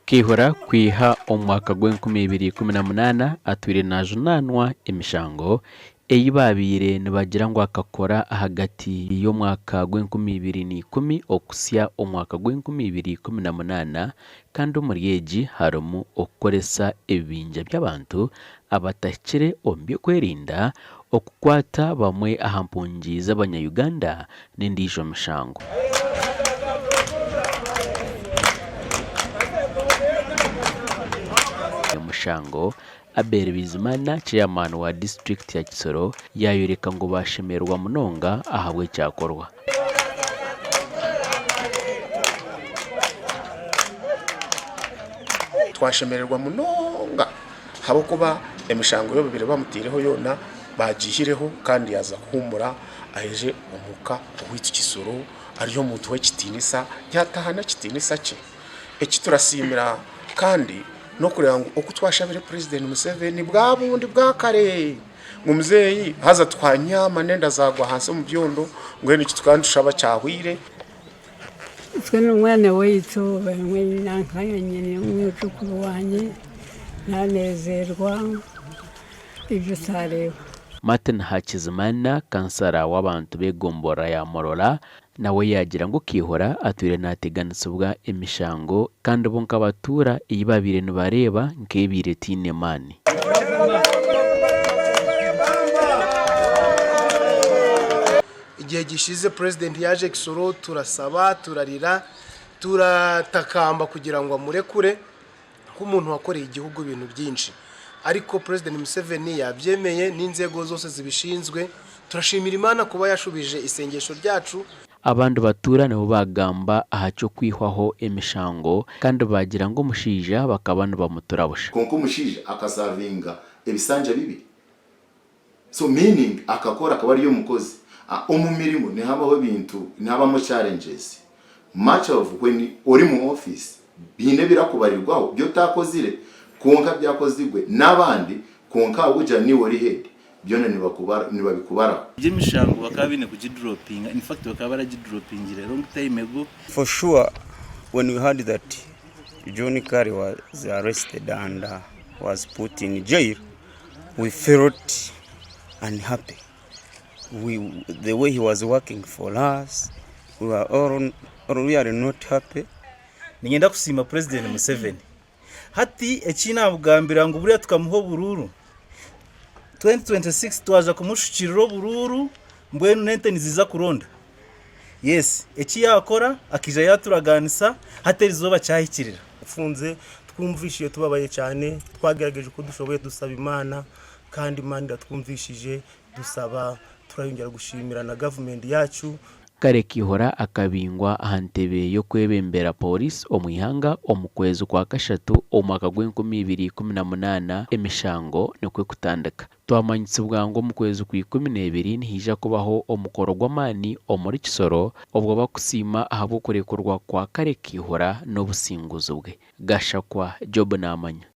Kayihura kwiha omwaka gw'2018 atwire najunanwa emishango eyibabire nibagira ngo akakora hagati y'omwaka gw'2010 okusya omwaka gw'2018 kandi omuryeji harimu okukoresa ebibinja by'abantu abatakire omu by'okwerinda okukwata bamwe aha mpungi z'abanyayuganda n'endiijo mishango. Emishango Abere Bizimana chairman wa district ya Kisoro yayoreka ngo bashemerwa munonga ahabwe cyakorwa. Twashemererwa munonga habo kuba emishango yo bibiri bamutireho yona bagihireho kandi yaza kuhumura aheje umuka w'iki Kisoro ariyo muntu we kitinisa yatahana kitinisa cye eki turasimira kandi no kureba ngo uko twashabire President Museveni bwa bundi bwa kare mu mzeyi haza twanyama nenda zagwa hasi mu byondo ngo n'iki twandushaba cyahwire twe n'umwana w'ito bamwe nankanya nyene umwucukuru wanye nanezerwa ibyo sareba. Martin Hakizimana kansara w'abantu begombora ya Morola nawe yagira ngo Kayihura atwire nateganisubwa emishango kandi bonka batura iyibabire nibareba nkebire tinemani. Igihe gishize President yaje Kisoro turasaba turarira turatakamba kugira ngo amurekure nk'umuntu wakoreye igihugu ibintu byinshi, ariko President Museveni yabyemeye n'inzego zose zibishinzwe. Turashimira Imana kuba yashubije isengesho ryacu. Abantu batura nabo bagamba ahacyo kwihwaho emishango kandi bagira ngo mushija bakabana bamuturabusha konko mushija akasavinga ebisanja bibi, so meaning akakora akabari yo mukozi mu mirimo ni habaho bintu ni habamo challenges much of when uri mu office bine birakubarirwaho byo takozire konka byakozigwe n'abandi konka uja ni wori head byone nibabikubara by'emishango bakabine kugidropinga, in fact bakabara gidropingira long time ago. For sure, when we heard that John Kari was arrested and was put in jail, we felt unhappy. The way he was working for us, we are not happy. Ningenda kusima President Museveni hati ekina bugambira ngo buriya tukamuho bururu 2026 twaza kumushikiriro bururu mbwenu nente niziza kuronda. Yes, eki yakora akija yaturaganisa hateri cyahikirira Ufunze twumvishiye tubabaye cyane, twagerageje ko dushoboye dusaba Imana kandi Imana twumvishije dusaba turayongera gushimira na government yacu. Kale Kayihura akabingwa ahantebe yo kwebembera police omwihanga omukwezi kwa kashatu omwaka gw'2018 emishango nekwe kutandika. Twamanyitsibwa ngo mukwezi kwa 12 nihija kubaho omukoro gw'amani omuri Kisoro obwo bakusima ahabo kurekurwa kwa Kale Kayihura n'obusinguzo bwe. Gashakwa Job namanya.